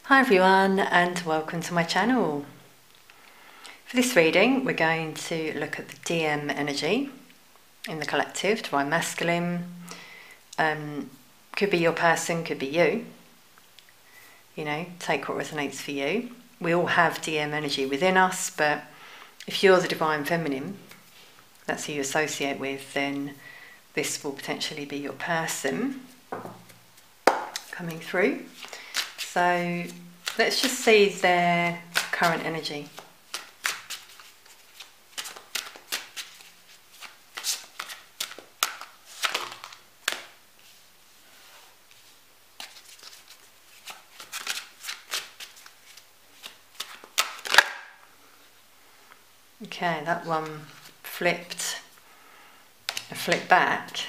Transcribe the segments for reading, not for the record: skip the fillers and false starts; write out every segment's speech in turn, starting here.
Hi everyone and welcome to my channel. For this reading we're going to look at the DM energy in the collective, divine masculine. Could be your person, could be you. You know, take what resonates for you. We all have DM energy within us, but if you're the divine feminine, that's who you associate with, then this will potentially be your person coming through. So let's just see their current energy. Okay, that one flipped back.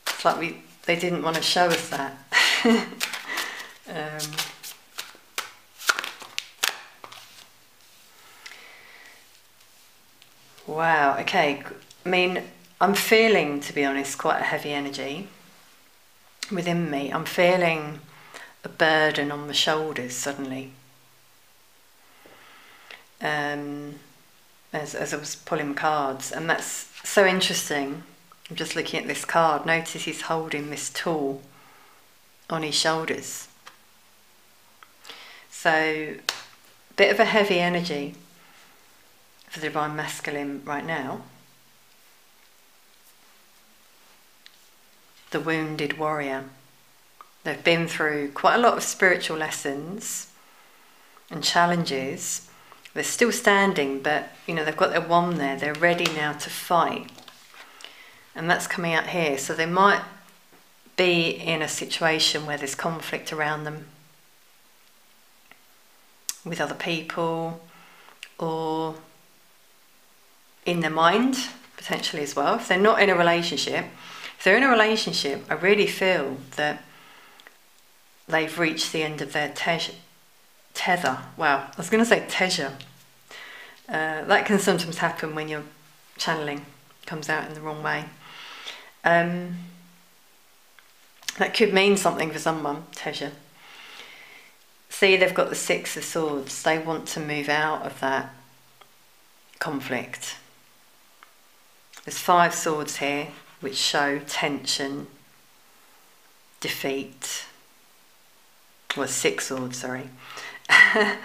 It's like they didn't want to show us that. Wow, okay. I mean, I'm feeling, to be honest, quite a heavy energy within me. I'm feeling a burden on my shoulders suddenly. As I was pulling cards, and that's so interesting. I'm just looking at this card. Notice he's holding this tool on his shoulders. So, a bit of a heavy energy for the divine masculine right now. The wounded warrior. They've been through quite a lot of spiritual lessons and challenges. They're still standing, but you know, they've got their wand there. They're ready now to fight. And that's coming out here. So they might be in a situation where there's conflict around them with other people, or in their mind, potentially as well. If they're not in a relationship, if they're in a relationship, I really feel that they've reached the end of their tether. Wow, I was going to say teasure. That can sometimes happen when your channeling comes out in the wrong way. That could mean something for someone, teasure. See, they've got the Six of Swords. They want to move out of that conflict. There's 5 swords here, which show tension, defeat. Well, 6 swords, sorry. But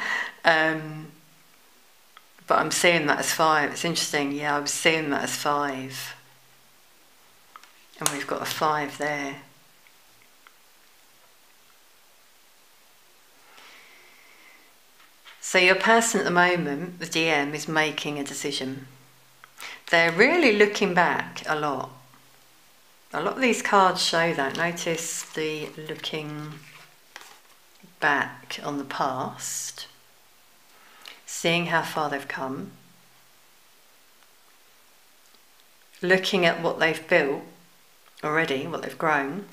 I'm seeing that as 5. It's interesting, yeah, I was seeing that as 5. And we've got a 5 there. So your person at the moment, the DM, is making a decision. They're really looking back a lot. A lot of these cards show that. Notice the looking back on the past, seeing how far they've come, looking at what they've built already, what they've grown.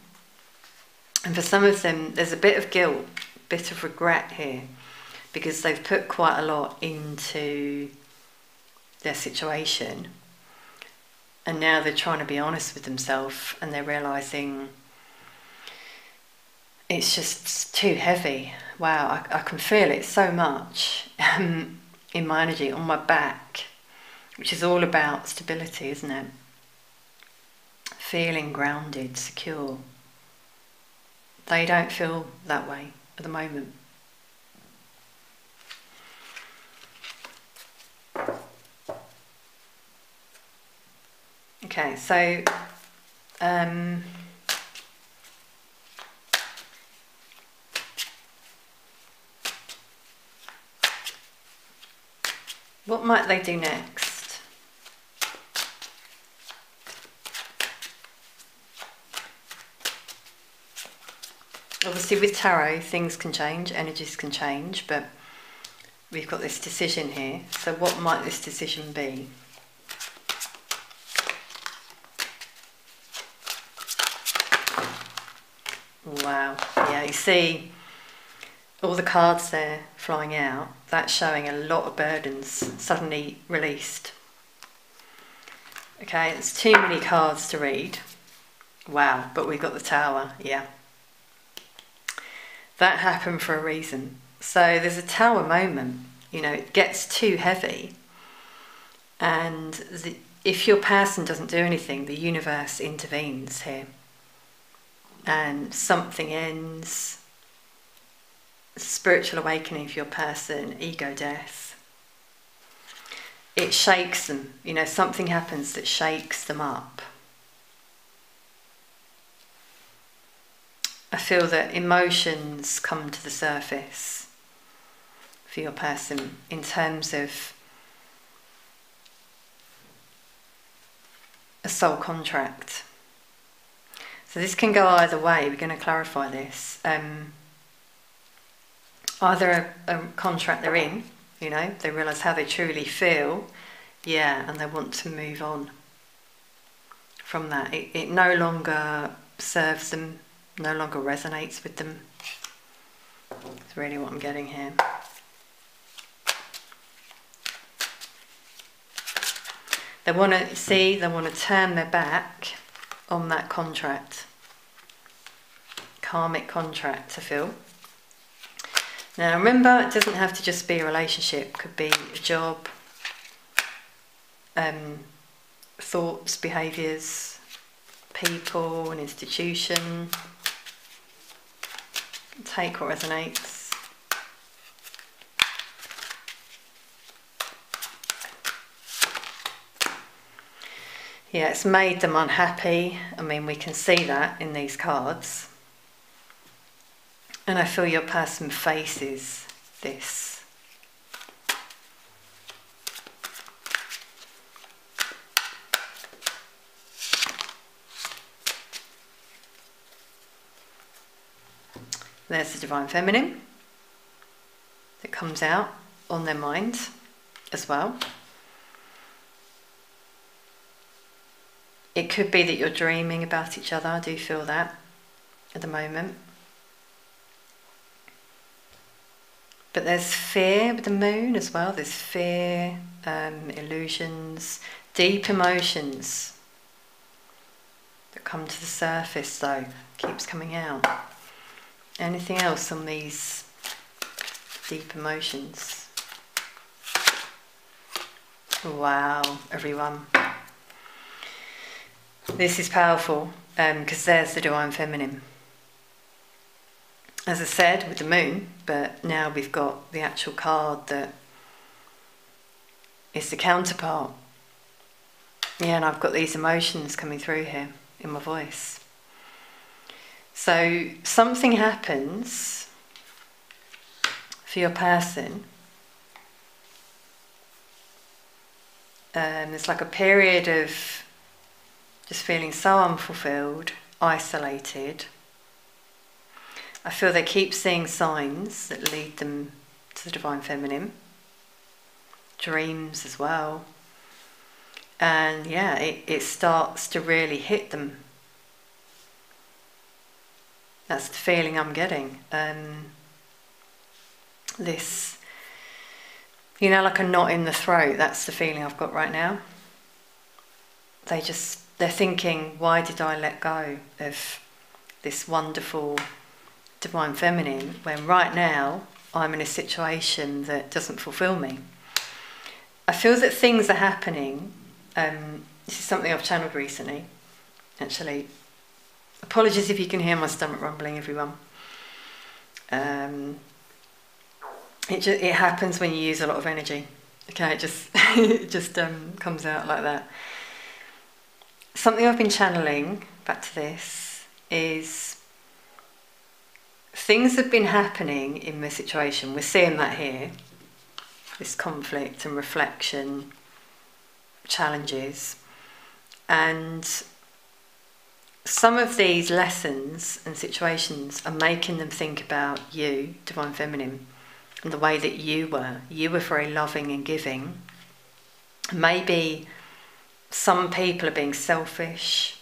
And for some of them, there's a bit of guilt, a bit of regret here, because they've put quite a lot into their situation. And now they're trying to be honest with themselves, and they're realising it's just too heavy. Wow, I can feel it so much in my energy, on my back, which is all about stability, isn't it? Feeling grounded, secure. They don't feel that way at the moment. Okay, so what might they do next? Obviously with tarot things can change, energies can change, but we've got this decision here. So what might this decision be? Wow, yeah, you see all the cards there flying out. That's showing a lot of burdens suddenly released. Okay, it's too many cards to read. Wow, but we've got the Tower, yeah. That happened for a reason. So there's a tower moment, you know, it gets too heavy. And if your person doesn't do anything, the universe intervenes here. And something ends. Spiritual awakening for your person, ego death. It shakes them. You know, something happens that shakes them up. I feel that emotions come to the surface for your person in terms of a soul contract. So this can go either way. We're going to clarify this. Either a contract they're in, you know, they realise how they truly feel, yeah, and they want to move on from that. It no longer serves them, no longer resonates with them. That's really what I'm getting here. They want to turn their back on that contract. Karmic contract, I feel. Now remember, it doesn't have to just be a relationship. It could be a job, thoughts, behaviours, people, an institution. Take what resonates. Yeah, it's made them unhappy. I mean, we can see that in these cards. And I feel your person faces this. There's the divine feminine that comes out on their mind as well. It could be that you're dreaming about each other. I do feel that at the moment. But there's fear with the moon as well. There's fear, illusions, deep emotions that come to the surface though. Keeps coming out. Anything else on these deep emotions? Wow, everyone. This is powerful because there's the divine feminine. As I said, with the moon, but now we've got the actual card that is the counterpart. Yeah, and I've got these emotions coming through here in my voice. So something happens for your person. It's like a period of just feeling so unfulfilled, isolated. I feel they keep seeing signs that lead them to the divine feminine. Dreams as well. And yeah, it starts to really hit them. That's the feeling I'm getting. This, you know, like a knot in the throat, that's the feeling I've got right now. They're thinking, why did I let go of this wonderful divine feminine when right now I'm in a situation that doesn't fulfill me? I feel that things are happening. This is something I've channeled recently, actually. Apologies if you can hear my stomach rumbling, everyone. It happens when you use a lot of energy. Okay, it just comes out like that. Something I've been channeling, back to this, is things have been happening in this situation. We're seeing that here. This conflict and reflection, challenges. And some of these lessons and situations are making them think about you, divine feminine, and the way that you were. You were very loving and giving. Maybe some people are being selfish.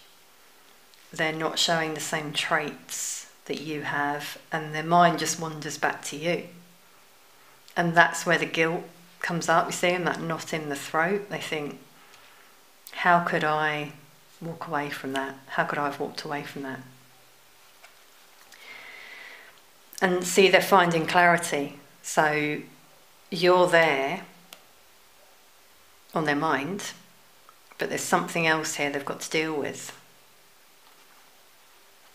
They're not showing the same traits that you have, and their mind just wanders back to you. And that's where the guilt comes up. You see, and that knot in the throat. They think, how could I walk away from that? How could I have walked away from that? And see, they're finding clarity. So you're there on their mind, but there's something else here they've got to deal with.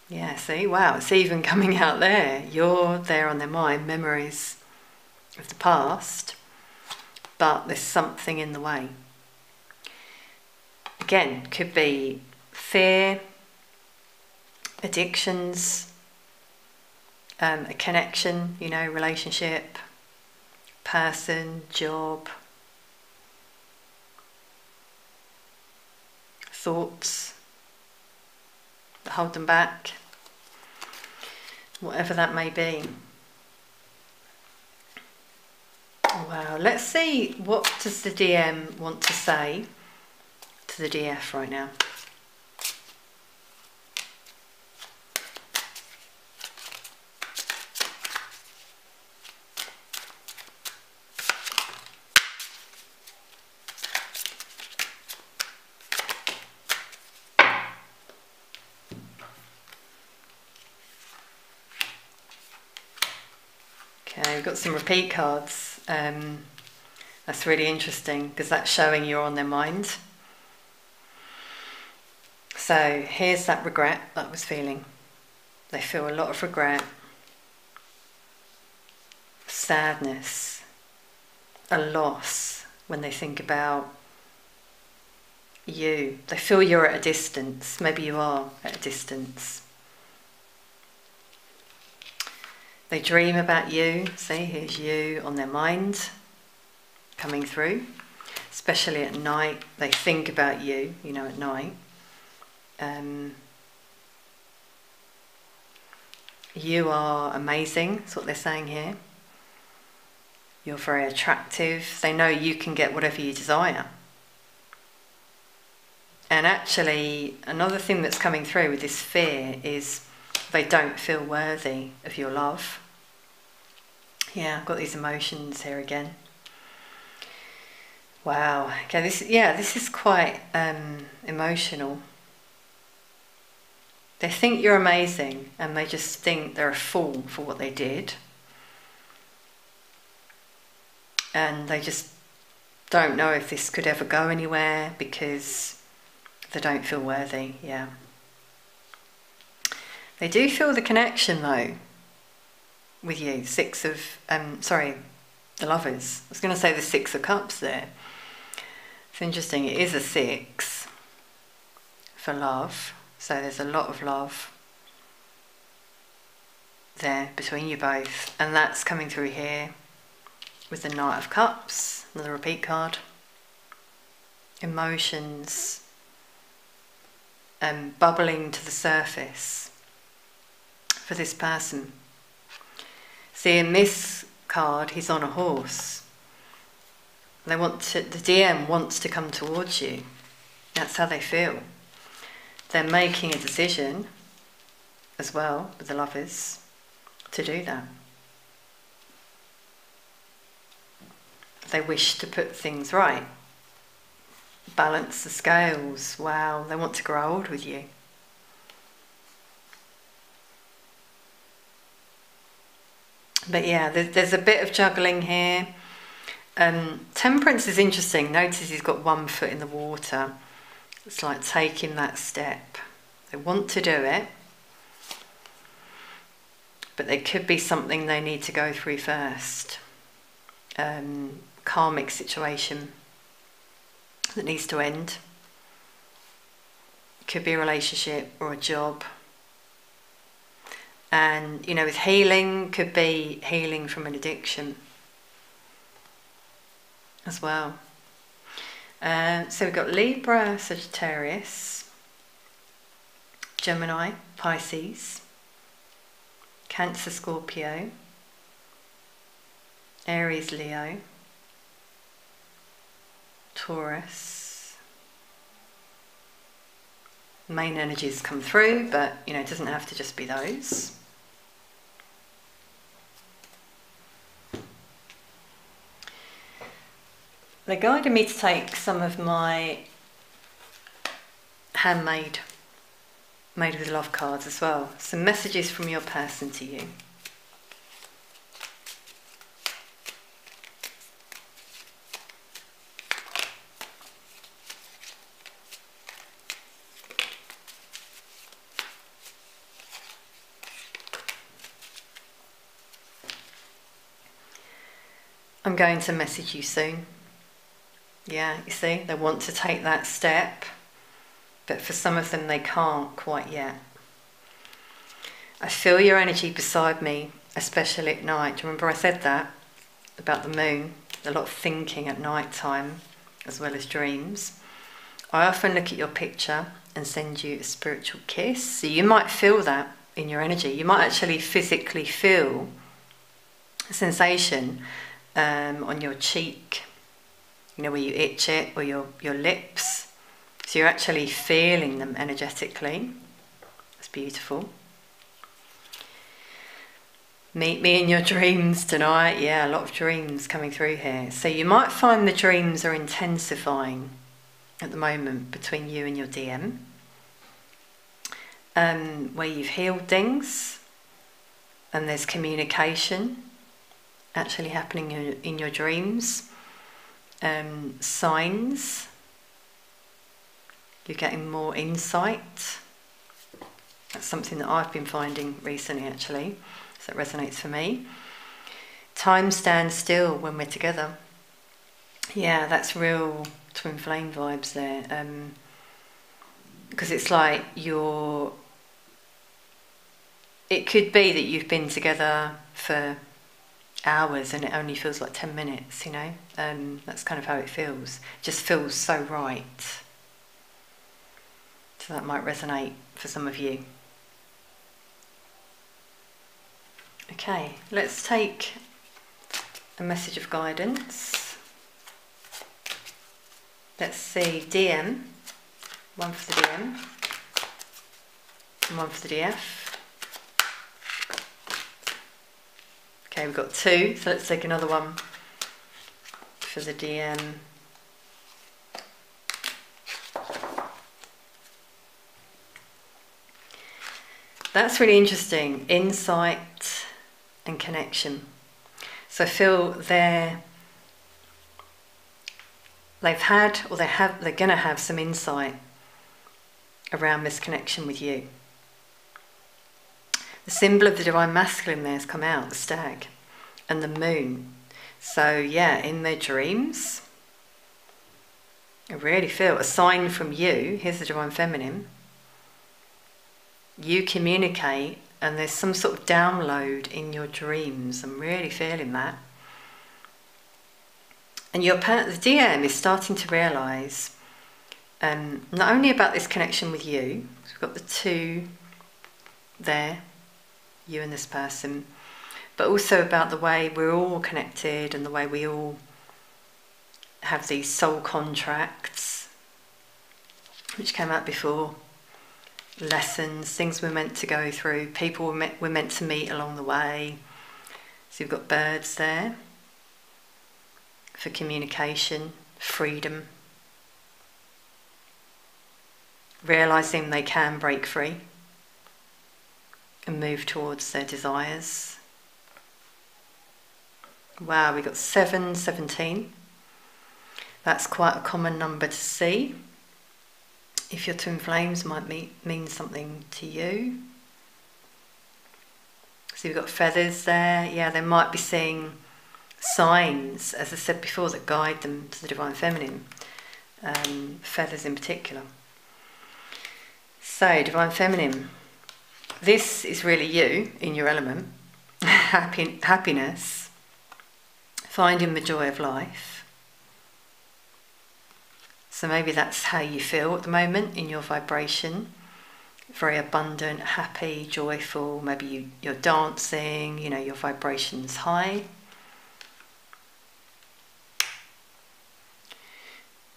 Yeah, see, wow, it's even coming out there. You're there on their mind, memories of the past, but there's something in the way. Again, could be fear, addictions, a connection, relationship, person, job, thoughts that hold them back, whatever that may be. Wow, let's see, what does the DM want to say to the DF right now? Okay, we've got some repeat cards. That's really interesting because that's showing you're on their mind. So here's that regret that I was feeling. They feel a lot of regret, sadness, a loss when they think about you. They feel you're at a distance. Maybe you are at a distance. They dream about you. See, here's you on their mind coming through. Especially at night, they think about you, at night. You are amazing, that's what they're saying here. You're very attractive. They know you can get whatever you desire. And actually, another thing that's coming through with this fear is they don't feel worthy of your love. Yeah, I've got these emotions here again. Wow. Okay, this is quite emotional. They think you're amazing and they just think they're a fool for what they did. And they just don't know if this could ever go anywhere because they don't feel worthy, yeah. They do feel the connection though with you. The Lovers. I was going to say the Six of Cups there. It's interesting, it is a 6 for love. So there's a lot of love there between you both. And that's coming through here with the Knight of Cups, another repeat card. Emotions bubbling to the surface for this person. See, in this card, he's on a horse. The DM wants to come towards you. That's how they feel. They're making a decision as well with the Lovers to do that. They wish to put things right. Balance the scales. Wow, they want to grow old with you. But yeah, there's a bit of juggling here. Temperance is interesting. Notice he's got one foot in the water. It's like taking that step. They want to do it, but there could be something they need to go through first. Karmic situation that needs to end. It could be a relationship or a job. And, with healing, could be healing from an addiction as well. So we've got Libra, Sagittarius, Gemini, Pisces, Cancer, Scorpio, Aries, Leo, Taurus. Main energies come through, but it doesn't have to just be those. They guided me to take some of my handmade, made with love cards as well. Some messages from your person to you. I'm going to message you soon. Yeah, you see, they want to take that step, but for some of them they can't quite yet. I feel your energy beside me, especially at night. Remember I said that about the moon? A lot of thinking at night time, as well as dreams. I often look at your picture and send you a spiritual kiss. So you might feel that in your energy. You might actually physically feel a sensation on your cheek, you know, where you itch it, or your lips. So you're actually feeling them energetically. It's beautiful. Meet me in your dreams tonight. Yeah, a lot of dreams coming through here. So you might find the dreams are intensifying at the moment between you and your DM, where you've healed things and there's communication actually happening in your dreams, signs, you're getting more insight. That's something that I've been finding recently actually, so it resonates for me. Time stands still when we're together. Yeah, that's real twin flame vibes there, because it's like it could be that you've been together for hours and it only feels like 10 minutes, you know. That's kind of how it feels. It just feels so right. So that might resonate for some of you. Okay, let's take a message of guidance. Let's see, DM, one for the DM and one for the DF. Okay, we've got two, so let's take another one for the DM. That's really interesting, insight and connection. So I feel they're going to have some insight around this connection with you. The symbol of the divine masculine there has come out, the stag, and the moon. So yeah, in their dreams, I really feel a sign from you. Here's the divine feminine. You communicate, and there's some sort of download in your dreams. I'm really feeling that. And the DM is starting to realise not only about this connection with you, so we've got the two there, you and this person, but also about the way we're all connected and the way we all have these soul contracts, which came out before, lessons, things we're meant to go through, people we're meant to meet along the way. So you've got birds there for communication, freedom, realising they can break free and move towards their desires. Wow, we got 717. That's quite a common number to see. If your twin flames might mean something to you. So you've got feathers there. Yeah, they might be seeing signs, as I said before, that guide them to the divine feminine. Feathers in particular. So, divine feminine. This is really you in your element. Happiness. Finding the joy of life. So maybe that's how you feel at the moment in your vibration. Very abundant, happy, joyful. Maybe you're dancing, you know, your vibration's high.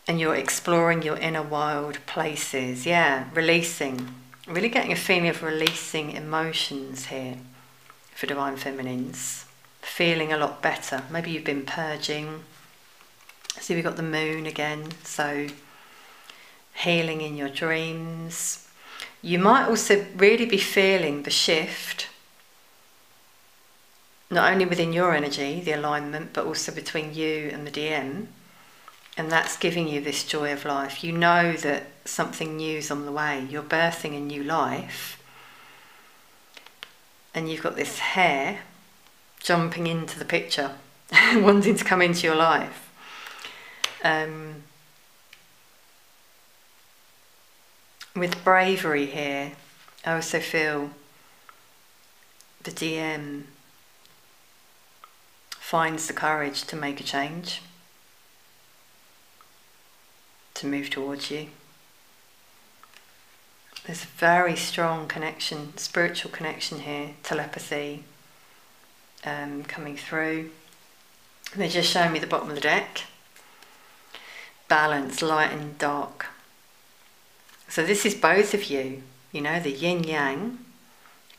And you're exploring your inner wild places. Yeah, releasing. Really getting a feeling of releasing emotions here for divine feminines. Feeling a lot better. Maybe you've been purging. So we've got the moon again. So healing in your dreams. You might also really be feeling the shift, not only within your energy, the alignment, but also between you and the DM. And that's giving you this joy of life. You know that something new's on the way. You're birthing a new life. And you've got this hare jumping into the picture. wanting to come into your life. With bravery here, I also feel the DM finds the courage to make a change, to move towards you. There's a very strong connection, spiritual connection here, telepathy coming through. They're just showing me the bottom of the deck. Balance, light and dark. So this is both of you, you know, the yin yang.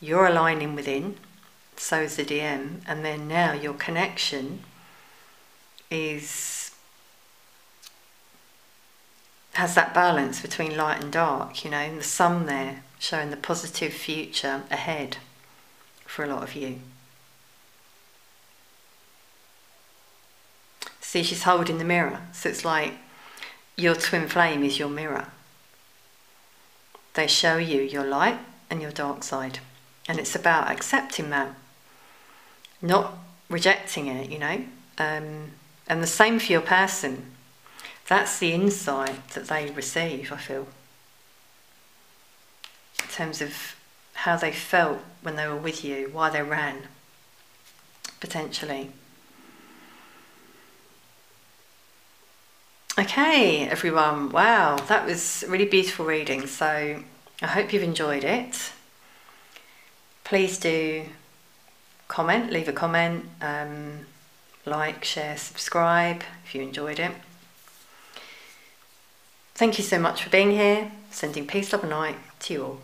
You're aligning within, so is the DM, and then now your connection has that balance between light and dark, you know, and the sun there showing the positive future ahead for a lot of you. See, she's holding the mirror, so it's like your twin flame is your mirror. They show you your light and your dark side, and it's about accepting that, not rejecting it, you know. And the same for your person. That's the insight that they receive, I feel, in terms of how they felt when they were with you, why they ran, potentially. Okay, everyone, wow, that was a really beautiful reading, so I hope you've enjoyed it. Please do comment, leave a comment, like, share, subscribe if you enjoyed it. Thank you so much for being here. Sending peace, love and light to you all.